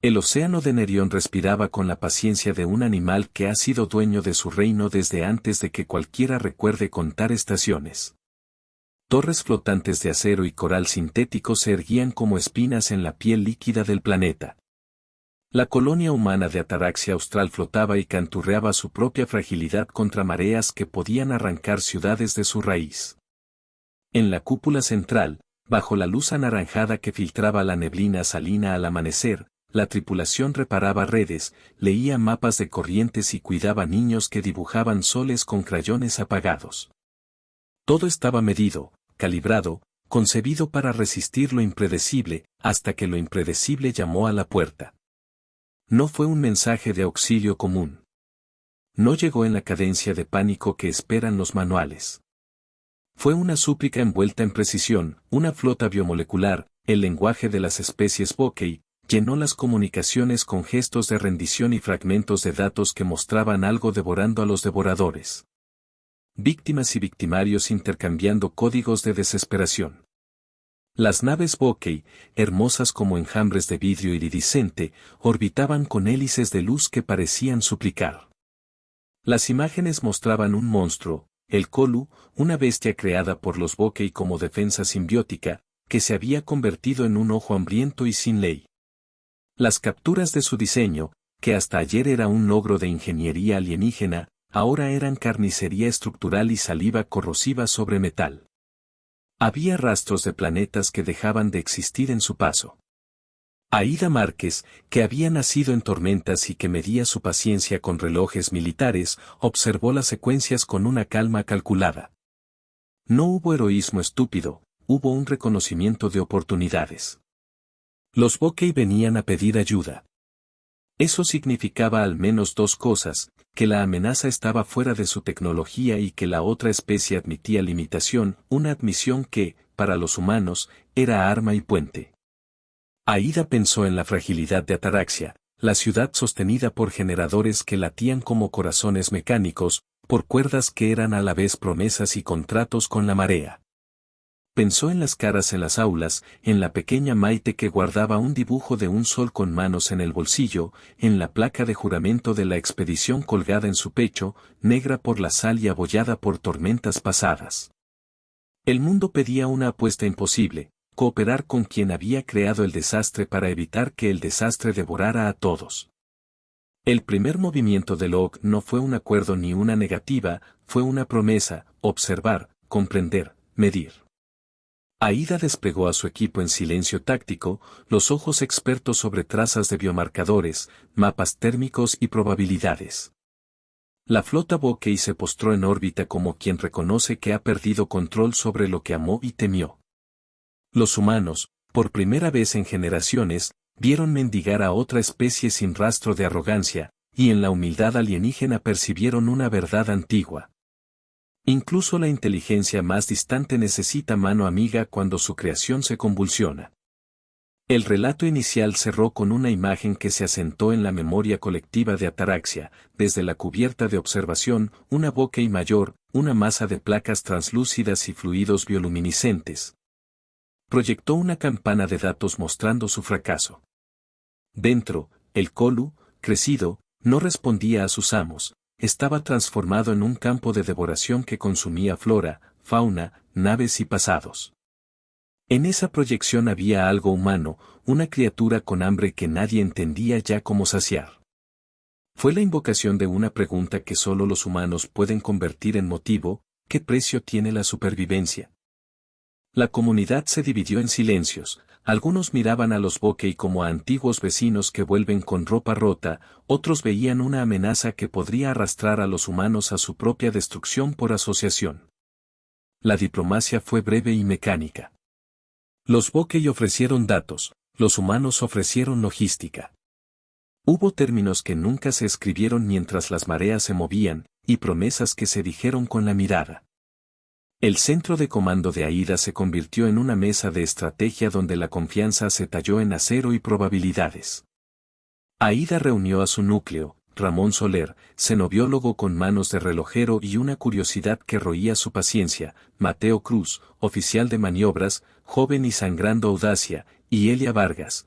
El océano de Nerión respiraba con la paciencia de un animal que ha sido dueño de su reino desde antes de que cualquiera recuerde contar estaciones. Torres flotantes de acero y coral sintético se erguían como espinas en la piel líquida del planeta. La colonia humana de Ataraxia Austral flotaba y canturreaba su propia fragilidad contra mareas que podían arrancar ciudades de su raíz. En la cúpula central, bajo la luz anaranjada que filtraba la neblina salina al amanecer, la tripulación reparaba redes, leía mapas de corrientes y cuidaba niños que dibujaban soles con crayones apagados. Todo estaba medido, calibrado, concebido para resistir lo impredecible, hasta que lo impredecible llamó a la puerta. No fue un mensaje de auxilio común. No llegó en la cadencia de pánico que esperan los manuales. Fue una súplica envuelta en precisión, una flota biomolecular, el lenguaje de las especies Bokeh, llenó las comunicaciones con gestos de rendición y fragmentos de datos que mostraban algo devorando a los devoradores. Víctimas y victimarios intercambiando códigos de desesperación. Las naves Bokeh, hermosas como enjambres de vidrio iridiscente, orbitaban con hélices de luz que parecían suplicar. Las imágenes mostraban un monstruo, el Kolu, una bestia creada por los Bokeh como defensa simbiótica, que se había convertido en un ojo hambriento y sin ley. Las capturas de su diseño, que hasta ayer era un logro de ingeniería alienígena, ahora eran carnicería estructural y saliva corrosiva sobre metal. Había rastros de planetas que dejaban de existir en su paso. Aida Márquez, que había nacido en tormentas y que medía su paciencia con relojes militares, observó las secuencias con una calma calculada. No hubo heroísmo estúpido, hubo un reconocimiento de oportunidades. Los Bokeh venían a pedir ayuda. Eso significaba al menos dos cosas, que la amenaza estaba fuera de su tecnología y que la otra especie admitía limitación, una admisión que, para los humanos, era arma y puente. Aida pensó en la fragilidad de Ataraxia, la ciudad sostenida por generadores que latían como corazones mecánicos, por cuerdas que eran a la vez promesas y contratos con la marea. Pensó en las caras en las aulas, en la pequeña Maite que guardaba un dibujo de un sol con manos en el bolsillo, en la placa de juramento de la expedición colgada en su pecho, negra por la sal y abollada por tormentas pasadas. El mundo pedía una apuesta imposible, cooperar con quien había creado el desastre para evitar que el desastre devorara a todos. El primer movimiento de Locke no fue un acuerdo ni una negativa, fue una promesa: observar, comprender, medir. Aida desplegó a su equipo en silencio táctico, los ojos expertos sobre trazas de biomarcadores, mapas térmicos y probabilidades. La flota Bokeh se postró en órbita como quien reconoce que ha perdido control sobre lo que amó y temió. Los humanos, por primera vez en generaciones, vieron mendigar a otra especie sin rastro de arrogancia, y en la humildad alienígena percibieron una verdad antigua. Incluso la inteligencia más distante necesita mano amiga cuando su creación se convulsiona. El relato inicial cerró con una imagen que se asentó en la memoria colectiva de Ataraxia, desde la cubierta de observación, una Bokeh mayor, una masa de placas translúcidas y fluidos bioluminiscentes. Proyectó una campana de datos mostrando su fracaso. Dentro, el Kolu, crecido, no respondía a sus amos. Estaba transformado en un campo de devoración que consumía flora, fauna, naves y pasados. En esa proyección había algo humano, una criatura con hambre que nadie entendía ya cómo saciar. Fue la invocación de una pregunta que solo los humanos pueden convertir en motivo: ¿qué precio tiene la supervivencia? La comunidad se dividió en silencios. Algunos miraban a los Bokeh como a antiguos vecinos que vuelven con ropa rota, otros veían una amenaza que podría arrastrar a los humanos a su propia destrucción por asociación. La diplomacia fue breve y mecánica. Los Bokeh ofrecieron datos, los humanos ofrecieron logística. Hubo términos que nunca se escribieron mientras las mareas se movían, y promesas que se dijeron con la mirada. El centro de comando de Aida se convirtió en una mesa de estrategia donde la confianza se talló en acero y probabilidades. Aida reunió a su núcleo: Ramón Soler, cenobiólogo con manos de relojero y una curiosidad que roía su paciencia; Mateo Cruz, oficial de maniobras, joven y sangrando audacia; y Elia Vargas,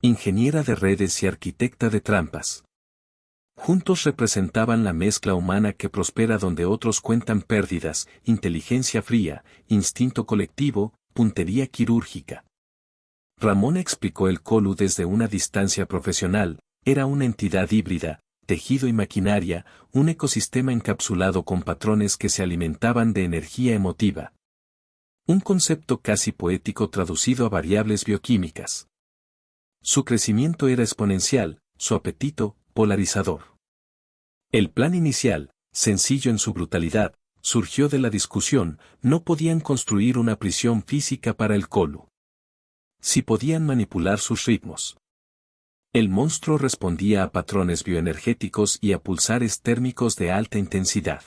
ingeniera de redes y arquitecta de trampas. Juntos representaban la mezcla humana que prospera donde otros cuentan pérdidas, inteligencia fría, instinto colectivo, puntería quirúrgica. Ramón explicó el Colu desde una distancia profesional, era una entidad híbrida, tejido y maquinaria, un ecosistema encapsulado con patrones que se alimentaban de energía emotiva. Un concepto casi poético traducido a variables bioquímicas. Su crecimiento era exponencial, su apetito, polarizador. El plan inicial, sencillo en su brutalidad, surgió de la discusión, no podían construir una prisión física para el Colu. Si podían manipular sus ritmos. El monstruo respondía a patrones bioenergéticos y a pulsares térmicos de alta intensidad.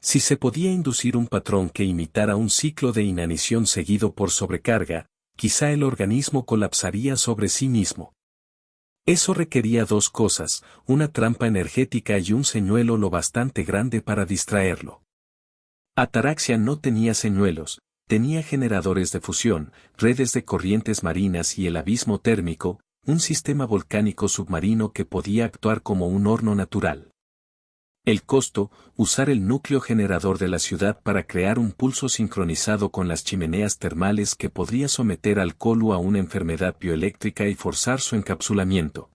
Si se podía inducir un patrón que imitara un ciclo de inanición seguido por sobrecarga, quizá el organismo colapsaría sobre sí mismo. Eso requería dos cosas, una trampa energética y un señuelo lo bastante grande para distraerlo. Ataraxia no tenía señuelos, tenía generadores de fusión, redes de corrientes marinas y el abismo térmico, un sistema volcánico submarino que podía actuar como un horno natural. El costo, usar el núcleo generador de la ciudad para crear un pulso sincronizado con las chimeneas termales que podría someter al Colu a una enfermedad bioeléctrica y forzar su encapsulamiento.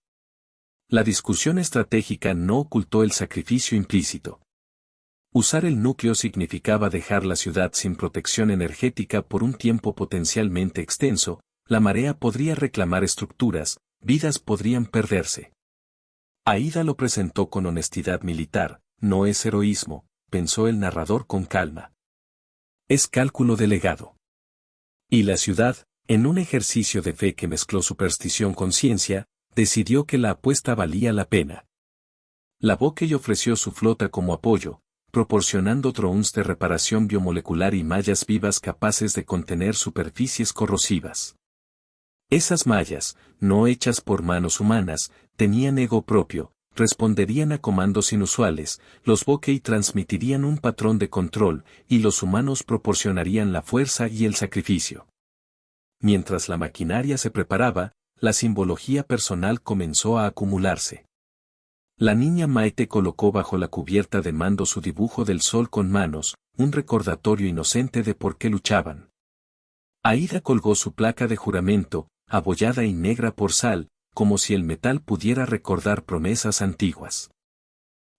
La discusión estratégica no ocultó el sacrificio implícito. Usar el núcleo significaba dejar la ciudad sin protección energética por un tiempo potencialmente extenso, la marea podría reclamar estructuras, vidas podrían perderse. Aída lo presentó con honestidad militar, no es heroísmo, pensó el narrador con calma. Es cálculo delegado. Y la ciudad, en un ejercicio de fe que mezcló superstición con ciencia, decidió que la apuesta valía la pena. La Bokeh ofreció su flota como apoyo, proporcionando drones de reparación biomolecular y mallas vivas capaces de contener superficies corrosivas. Esas mallas, no hechas por manos humanas, tenían ego propio, responderían a comandos inusuales, los Bokeh transmitirían un patrón de control, y los humanos proporcionarían la fuerza y el sacrificio. Mientras la maquinaria se preparaba, la simbología personal comenzó a acumularse. La niña Maite colocó bajo la cubierta de mando su dibujo del sol con manos, un recordatorio inocente de por qué luchaban. Aída colgó su placa de juramento, abollada y negra por sal, como si el metal pudiera recordar promesas antiguas.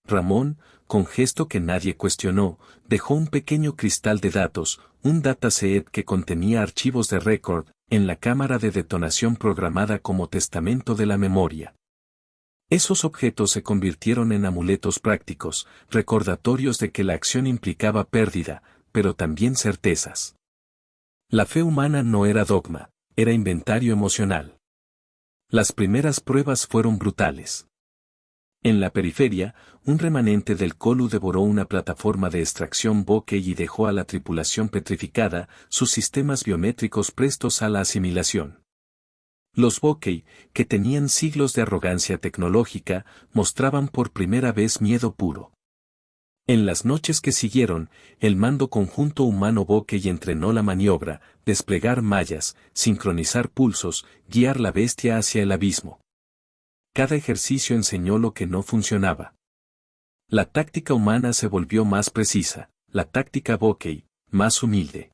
Ramón, con gesto que nadie cuestionó, dejó un pequeño cristal de datos, un dataset que contenía archivos de récord, en la cámara de detonación programada como testamento de la memoria. Esos objetos se convirtieron en amuletos prácticos, recordatorios de que la acción implicaba pérdida, pero también certezas. La fe humana no era dogma, era inventario emocional. Las primeras pruebas fueron brutales. En la periferia, un remanente del Colu devoró una plataforma de extracción Bokeh y dejó a la tripulación petrificada, sus sistemas biométricos prestos a la asimilación. Los Bokeh, que tenían siglos de arrogancia tecnológica, mostraban por primera vez miedo puro. En las noches que siguieron, el mando conjunto humano Bokeh entrenó la maniobra, desplegar mallas, sincronizar pulsos, guiar la bestia hacia el abismo. Cada ejercicio enseñó lo que no funcionaba. La táctica humana se volvió más precisa, la táctica Bokeh, más humilde.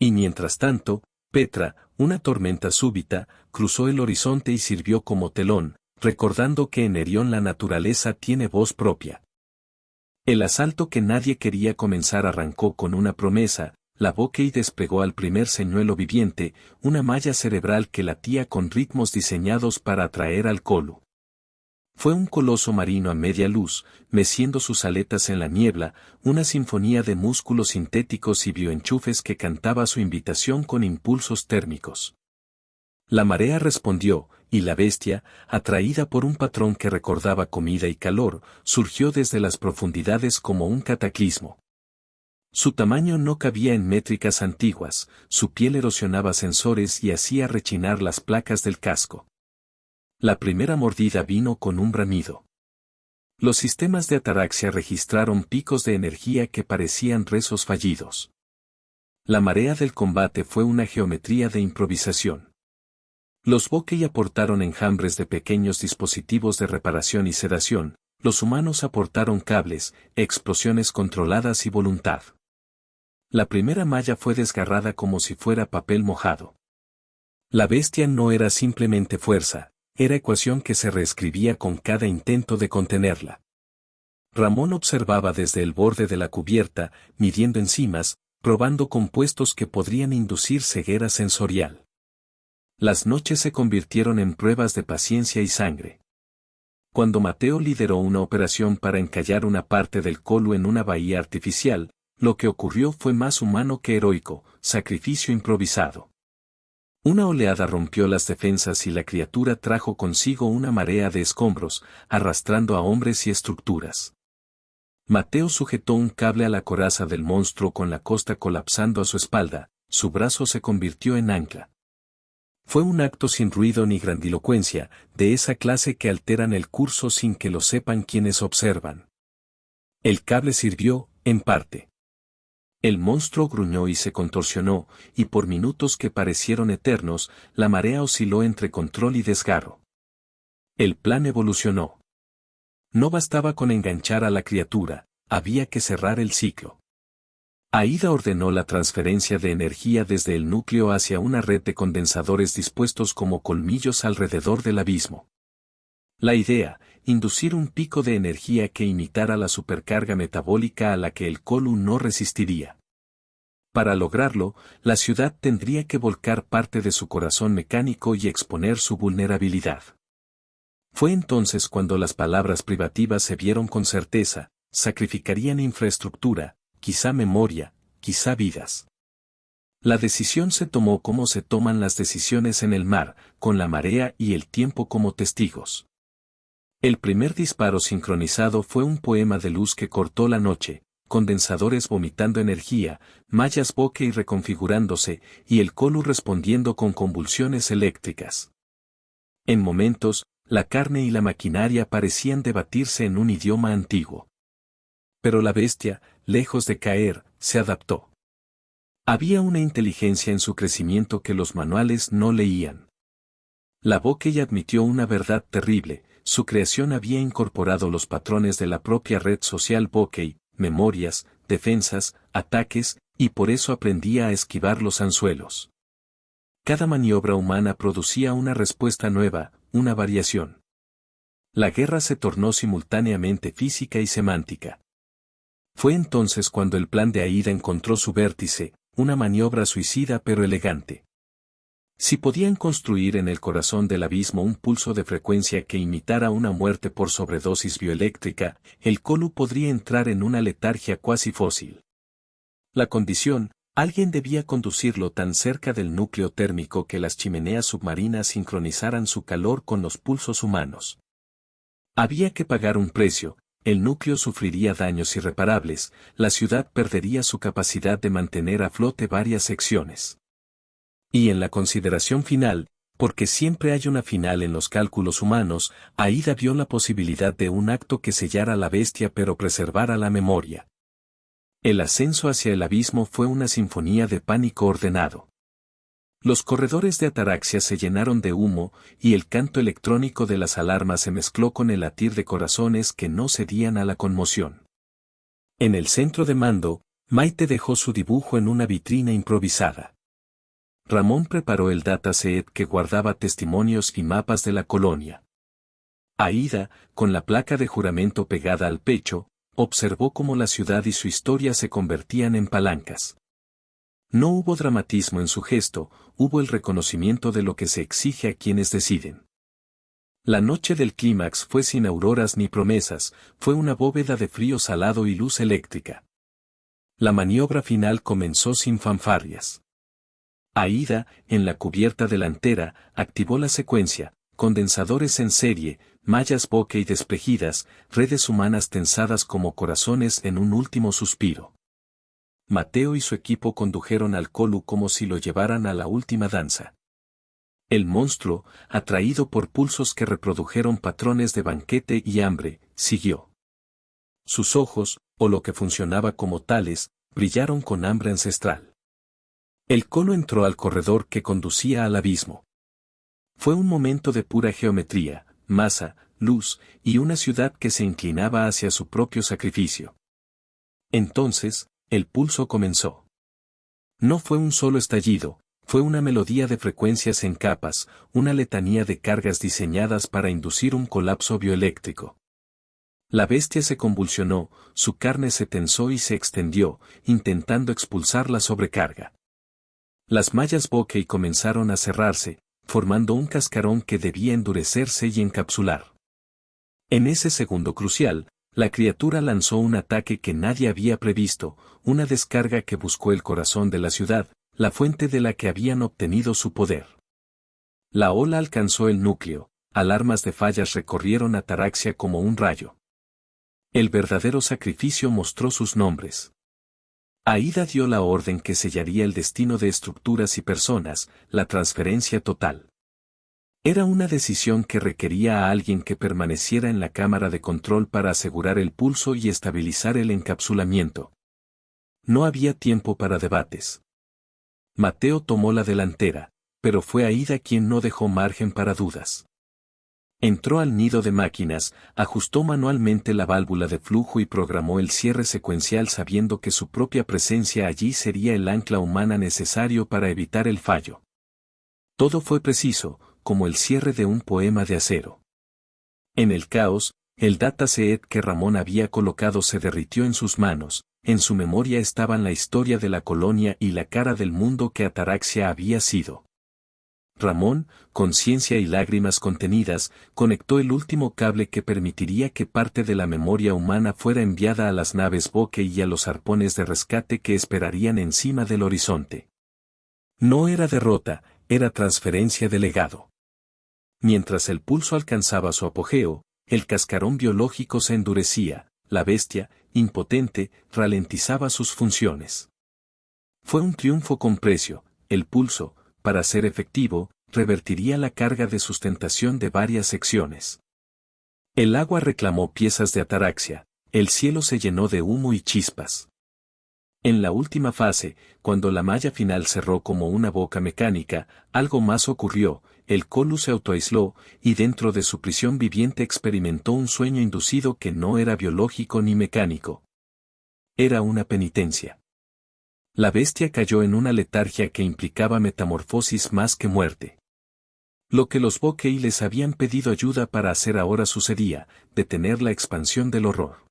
Y mientras tanto, Petra, una tormenta súbita, cruzó el horizonte y sirvió como telón, recordando que en Erión la naturaleza tiene voz propia. El asalto que nadie quería comenzar arrancó con una promesa, la Bokeh desplegó al primer señuelo viviente, una malla cerebral que latía con ritmos diseñados para atraer al Colu. Fue un coloso marino a media luz, meciendo sus aletas en la niebla, una sinfonía de músculos sintéticos y bioenchufes que cantaba su invitación con impulsos térmicos. La marea respondió, y la bestia, atraída por un patrón que recordaba comida y calor, surgió desde las profundidades como un cataclismo. Su tamaño no cabía en métricas antiguas, su piel erosionaba sensores y hacía rechinar las placas del casco. La primera mordida vino con un bramido. Los sistemas de ataraxia registraron picos de energía que parecían rezos fallidos. La marea del combate fue una geometría de improvisación. Los Bokeh aportaron enjambres de pequeños dispositivos de reparación y sedación, los humanos aportaron cables, explosiones controladas y voluntad. La primera malla fue desgarrada como si fuera papel mojado. La bestia no era simplemente fuerza, era ecuación que se reescribía con cada intento de contenerla. Ramón observaba desde el borde de la cubierta, midiendo enzimas, probando compuestos que podrían inducir ceguera sensorial. Las noches se convirtieron en pruebas de paciencia y sangre. Cuando Mateo lideró una operación para encallar una parte del Colu en una bahía artificial, lo que ocurrió fue más humano que heroico, sacrificio improvisado. Una oleada rompió las defensas y la criatura trajo consigo una marea de escombros, arrastrando a hombres y estructuras. Mateo sujetó un cable a la coraza del monstruo con la costa colapsando a su espalda, su brazo se convirtió en ancla. Fue un acto sin ruido ni grandilocuencia, de esa clase que alteran el curso sin que lo sepan quienes observan. El cable sirvió, en parte. El monstruo gruñó y se contorsionó, y por minutos que parecieron eternos, la marea osciló entre control y desgarro. El plan evolucionó. No bastaba con enganchar a la criatura, había que cerrar el ciclo. Aida ordenó la transferencia de energía desde el núcleo hacia una red de condensadores dispuestos como colmillos alrededor del abismo. La idea, inducir un pico de energía que imitara la supercarga metabólica a la que el Colu no resistiría. Para lograrlo, la ciudad tendría que volcar parte de su corazón mecánico y exponer su vulnerabilidad. Fue entonces cuando las palabras privativas se vieron con certeza, sacrificarían infraestructura, quizá memoria, quizá vidas. La decisión se tomó como se toman las decisiones en el mar, con la marea y el tiempo como testigos. El primer disparo sincronizado fue un poema de luz que cortó la noche, condensadores vomitando energía, mallas Bokeh reconfigurándose, y el Colu respondiendo con convulsiones eléctricas. En momentos, la carne y la maquinaria parecían debatirse en un idioma antiguo. Pero la bestia, lejos de caer, se adaptó. Había una inteligencia en su crecimiento que los manuales no leían. La Bokeh admitió una verdad terrible, su creación había incorporado los patrones de la propia red social Bokeh, memorias, defensas, ataques, y por eso aprendía a esquivar los anzuelos. Cada maniobra humana producía una respuesta nueva, una variación. La guerra se tornó simultáneamente física y semántica. Fue entonces cuando el plan de Aida encontró su vértice, una maniobra suicida pero elegante. Si podían construir en el corazón del abismo un pulso de frecuencia que imitara una muerte por sobredosis bioeléctrica, el Colu podría entrar en una letargia cuasi fósil. La condición, alguien debía conducirlo tan cerca del núcleo térmico que las chimeneas submarinas sincronizaran su calor con los pulsos humanos. Había que pagar un precio. El núcleo sufriría daños irreparables, la ciudad perdería su capacidad de mantener a flote varias secciones. Y en la consideración final, porque siempre hay una final en los cálculos humanos, Aida vio la posibilidad de un acto que sellara la bestia pero preservara la memoria. El ascenso hacia el abismo fue una sinfonía de pánico ordenado. Los corredores de ataraxia se llenaron de humo, y el canto electrónico de las alarmas se mezcló con el latir de corazones que no cedían a la conmoción. En el centro de mando, Maite dejó su dibujo en una vitrina improvisada. Ramón preparó el dataset que guardaba testimonios y mapas de la colonia. Aida, con la placa de juramento pegada al pecho, observó cómo la ciudad y su historia se convertían en palancas. No hubo dramatismo en su gesto, hubo el reconocimiento de lo que se exige a quienes deciden. La noche del clímax fue sin auroras ni promesas, fue una bóveda de frío salado y luz eléctrica. La maniobra final comenzó sin fanfarrias. Aida, en la cubierta delantera, activó la secuencia, condensadores en serie, mallas Bokeh desplegidas, redes humanas tensadas como corazones en un último suspiro. Mateo y su equipo condujeron al Colu como si lo llevaran a la última danza. El monstruo, atraído por pulsos que reprodujeron patrones de banquete y hambre, siguió. Sus ojos, o lo que funcionaba como tales, brillaron con hambre ancestral. El Colu entró al corredor que conducía al abismo. Fue un momento de pura geometría, masa, luz, y una ciudad que se inclinaba hacia su propio sacrificio. Entonces, el pulso comenzó. No fue un solo estallido, fue una melodía de frecuencias en capas, una letanía de cargas diseñadas para inducir un colapso bioeléctrico. La bestia se convulsionó, su carne se tensó y se extendió, intentando expulsar la sobrecarga. Las mallas Bokeh comenzaron a cerrarse, formando un cascarón que debía endurecerse y encapsular. En ese segundo crucial, la criatura lanzó un ataque que nadie había previsto, una descarga que buscó el corazón de la ciudad, la fuente de la que habían obtenido su poder. La ola alcanzó el núcleo, alarmas de fallas recorrieron Ataraxia como un rayo. El verdadero sacrificio mostró sus nombres. Aida dio la orden que sellaría el destino de estructuras y personas, la transferencia total. Era una decisión que requería a alguien que permaneciera en la cámara de control para asegurar el pulso y estabilizar el encapsulamiento. No había tiempo para debates. Mateo tomó la delantera, pero fue Aida quien no dejó margen para dudas. Entró al nido de máquinas, ajustó manualmente la válvula de flujo y programó el cierre secuencial sabiendo que su propia presencia allí sería el ancla humana necesario para evitar el fallo. Todo fue preciso, como el cierre de un poema de acero. En el caos, el dataset que Ramón había colocado se derritió en sus manos, en su memoria estaban la historia de la colonia y la cara del mundo que Ataraxia había sido. Ramón, con ciencia y lágrimas contenidas, conectó el último cable que permitiría que parte de la memoria humana fuera enviada a las naves Bokeh y a los arpones de rescate que esperarían encima del horizonte. No era derrota, era transferencia de legado. Mientras el pulso alcanzaba su apogeo, el cascarón biológico se endurecía, la bestia, impotente, ralentizaba sus funciones. Fue un triunfo con precio, el pulso, para ser efectivo, revertiría la carga de sustentación de varias secciones. El agua reclamó piezas de Ataraxia, el cielo se llenó de humo y chispas. En la última fase, cuando la malla final cerró como una boca mecánica, algo más ocurrió, el Colu se autoaisló, y dentro de su prisión viviente experimentó un sueño inducido que no era biológico ni mecánico. Era una penitencia. La bestia cayó en una letargia que implicaba metamorfosis más que muerte. Lo que los Bokeh les habían pedido ayuda para hacer ahora sucedía, detener la expansión del horror.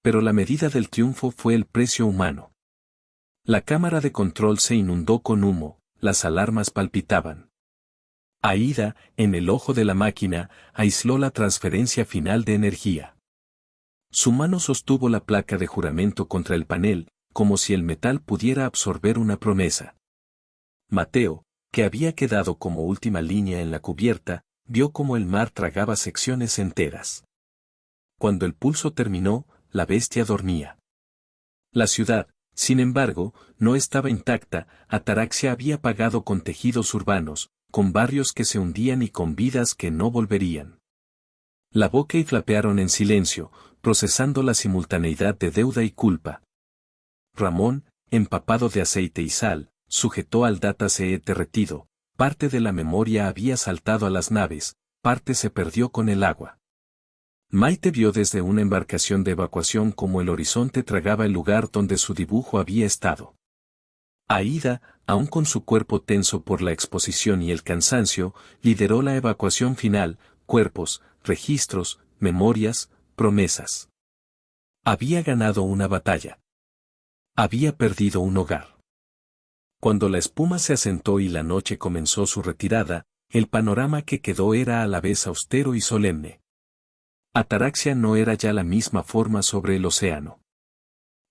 Pero la medida del triunfo fue el precio humano. La cámara de control se inundó con humo, las alarmas palpitaban. Aida, en el ojo de la máquina, aisló la transferencia final de energía. Su mano sostuvo la placa de juramento contra el panel, como si el metal pudiera absorber una promesa. Mateo, que había quedado como última línea en la cubierta, vio cómo el mar tragaba secciones enteras. Cuando el pulso terminó, la bestia dormía. La ciudad, sin embargo, no estaba intacta, Ataraxia había pagado con tejidos urbanos, con barrios que se hundían y con vidas que no volverían. La Bokeh flapearon en silencio, procesando la simultaneidad de deuda y culpa. Ramón, empapado de aceite y sal, sujetó al dataset derretido, parte de la memoria había saltado a las naves, parte se perdió con el agua. Maite vio desde una embarcación de evacuación cómo el horizonte tragaba el lugar donde su dibujo había estado. Aida, aún con su cuerpo tenso por la exposición y el cansancio, lideró la evacuación final, cuerpos, registros, memorias, promesas. Había ganado una batalla. Había perdido un hogar. Cuando la espuma se asentó y la noche comenzó su retirada, el panorama que quedó era a la vez austero y solemne. Ataraxia no era ya la misma forma sobre el océano.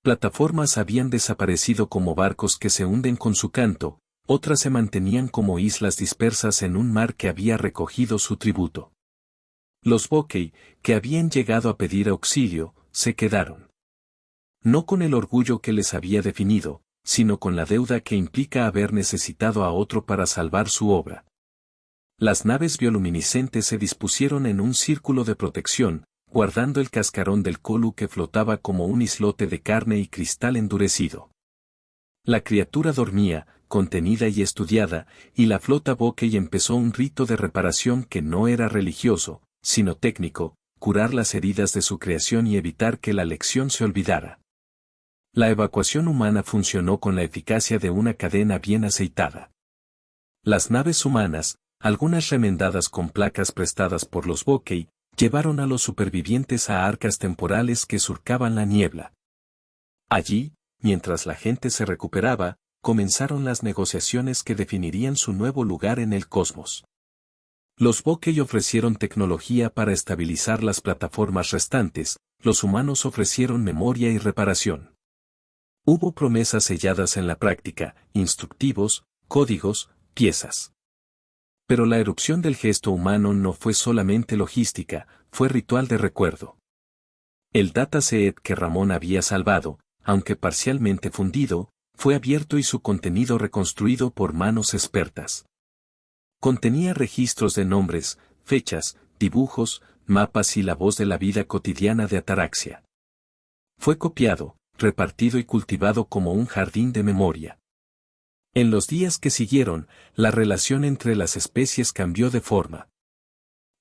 Plataformas habían desaparecido como barcos que se hunden con su canto, otras se mantenían como islas dispersas en un mar que había recogido su tributo. Los Bokeh, que habían llegado a pedir auxilio, se quedaron. No con el orgullo que les había definido, sino con la deuda que implica haber necesitado a otro para salvar su obra. Las naves bioluminiscentes se dispusieron en un círculo de protección, guardando el cascarón del Colu que flotaba como un islote de carne y cristal endurecido. La criatura dormía, contenida y estudiada, y la flota Bokeh empezó un rito de reparación que no era religioso, sino técnico, curar las heridas de su creación y evitar que la lección se olvidara. La evacuación humana funcionó con la eficacia de una cadena bien aceitada. Las naves humanas, algunas remendadas con placas prestadas por los Bokeh, llevaron a los supervivientes a arcas temporales que surcaban la niebla. Allí, mientras la gente se recuperaba, comenzaron las negociaciones que definirían su nuevo lugar en el cosmos. Los Bokeh ofrecieron tecnología para estabilizar las plataformas restantes, los humanos ofrecieron memoria y reparación. Hubo promesas selladas en la práctica, instructivos, códigos, piezas. Pero la erupción del gesto humano no fue solamente logística, fue ritual de recuerdo. El dataset que Ramón había salvado, aunque parcialmente fundido, fue abierto y su contenido reconstruido por manos expertas. Contenía registros de nombres, fechas, dibujos, mapas y la voz de la vida cotidiana de Ataraxia. Fue copiado, repartido y cultivado como un jardín de memoria. En los días que siguieron, la relación entre las especies cambió de forma.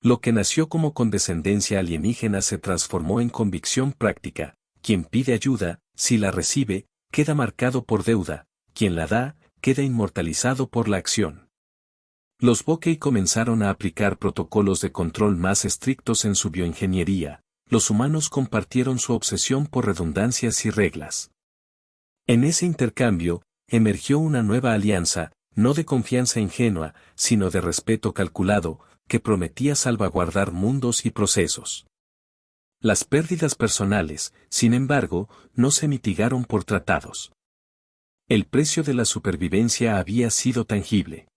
Lo que nació como condescendencia alienígena se transformó en convicción práctica. Quien pide ayuda, si la recibe, queda marcado por deuda, quien la da, queda inmortalizado por la acción. Los Bokeh comenzaron a aplicar protocolos de control más estrictos en su bioingeniería, los humanos compartieron su obsesión por redundancias y reglas. En ese intercambio, emergió una nueva alianza, no de confianza ingenua, sino de respeto calculado, que prometía salvaguardar mundos y procesos. Las pérdidas personales, sin embargo, no se mitigaron por tratados. El precio de la supervivencia había sido tangible.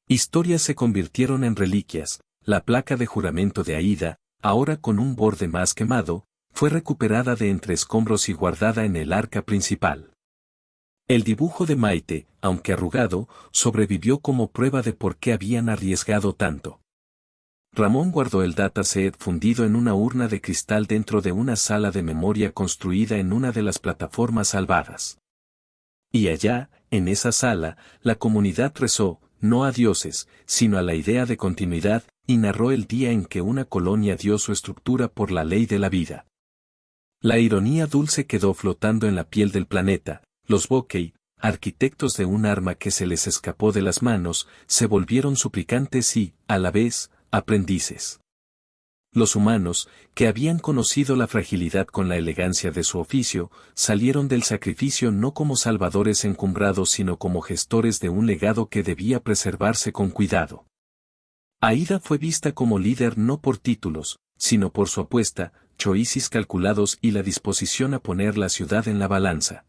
Historias se convirtieron en reliquias, la placa de juramento de Aida, ahora con un borde más quemado, fue recuperada de entre escombros y guardada en el arca principal. El dibujo de Maite, aunque arrugado, sobrevivió como prueba de por qué habían arriesgado tanto. Ramón guardó el dataset fundido en una urna de cristal dentro de una sala de memoria construida en una de las plataformas salvadas. Y allá, en esa sala, la comunidad rezó, no a dioses, sino a la idea de continuidad, y narró el día en que una colonia dio su estructura por la ley de la vida. La ironía dulce quedó flotando en la piel del planeta. Los Bokeh, arquitectos de un arma que se les escapó de las manos, se volvieron suplicantes y, a la vez, aprendices. Los humanos, que habían conocido la fragilidad con la elegancia de su oficio, salieron del sacrificio no como salvadores encumbrados sino como gestores de un legado que debía preservarse con cuidado. Aida fue vista como líder no por títulos, sino por su apuesta, choices calculados y la disposición a poner la ciudad en la balanza.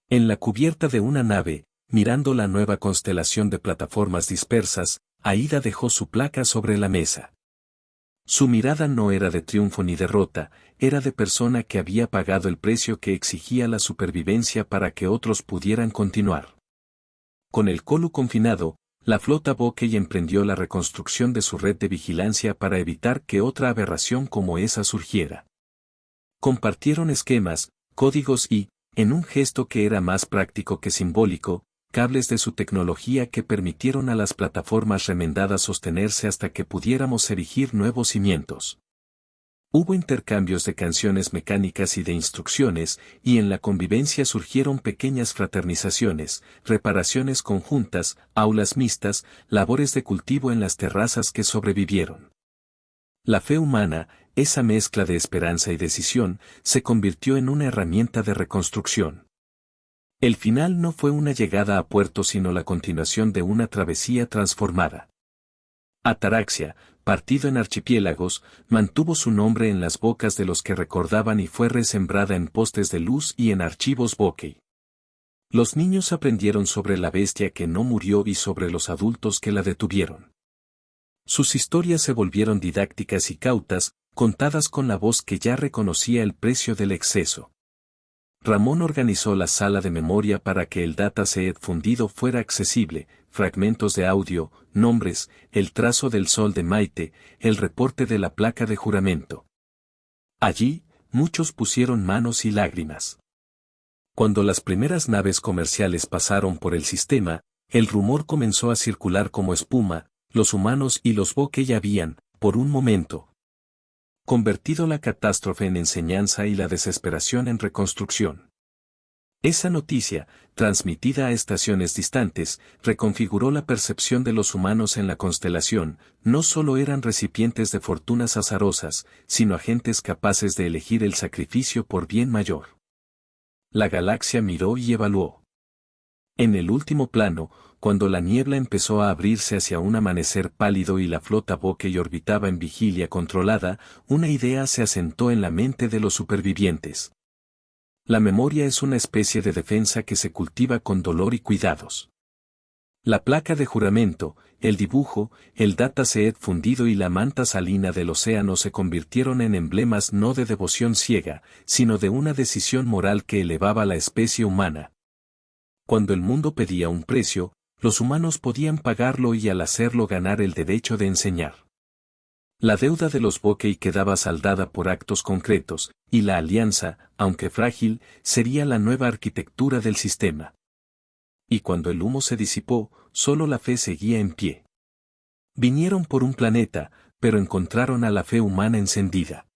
En la cubierta de una nave, mirando la nueva constelación de plataformas dispersas, Aida dejó su placa sobre la mesa. Su mirada no era de triunfo ni derrota, era de persona que había pagado el precio que exigía la supervivencia para que otros pudieran continuar. Con el Colu confinado, la flota Bokeh emprendió la reconstrucción de su red de vigilancia para evitar que otra aberración como esa surgiera. Compartieron esquemas, códigos y, en un gesto que era más práctico que simbólico, cables de su tecnología que permitieron a las plataformas remendadas sostenerse hasta que pudiéramos erigir nuevos cimientos. Hubo intercambios de canciones mecánicas y de instrucciones, y en la convivencia surgieron pequeñas fraternizaciones, reparaciones conjuntas, aulas mixtas, labores de cultivo en las terrazas que sobrevivieron. La fe humana, esa mezcla de esperanza y decisión, se convirtió en una herramienta de reconstrucción. El final no fue una llegada a puerto sino la continuación de una travesía transformada. Ataraxia, partido en archipiélagos, mantuvo su nombre en las bocas de los que recordaban y fue resembrada en postes de luz y en archivos Bokeh. Los niños aprendieron sobre la bestia que no murió y sobre los adultos que la detuvieron. Sus historias se volvieron didácticas y cautas, contadas con la voz que ya reconocía el precio del exceso. Ramón organizó la sala de memoria para que el dataset fundido fuera accesible, fragmentos de audio, nombres, el trazo del sol de Maite, el reporte de la placa de juramento. Allí, muchos pusieron manos y lágrimas. Cuando las primeras naves comerciales pasaron por el sistema, el rumor comenzó a circular como espuma, los humanos y los Bokeh habían, por un momento, convertido la catástrofe en enseñanza y la desesperación en reconstrucción. Esa noticia, transmitida a estaciones distantes, reconfiguró la percepción de los humanos en la constelación. No solo eran recipientes de fortunas azarosas, sino agentes capaces de elegir el sacrificio por bien mayor. La galaxia miró y evaluó. En el último plano, cuando la niebla empezó a abrirse hacia un amanecer pálido y la flota Bokeh orbitaba en vigilia controlada, una idea se asentó en la mente de los supervivientes. La memoria es una especie de defensa que se cultiva con dolor y cuidados. La placa de juramento, el dibujo, el dataset fundido y la manta salina del océano se convirtieron en emblemas no de devoción ciega, sino de una decisión moral que elevaba a la especie humana. Cuando el mundo pedía un precio, los humanos podían pagarlo y al hacerlo ganar el derecho de enseñar. La deuda de los Bokeh quedaba saldada por actos concretos, y la alianza, aunque frágil, sería la nueva arquitectura del sistema. Y cuando el humo se disipó, solo la fe seguía en pie. Vinieron por un planeta, pero encontraron a la fe humana encendida.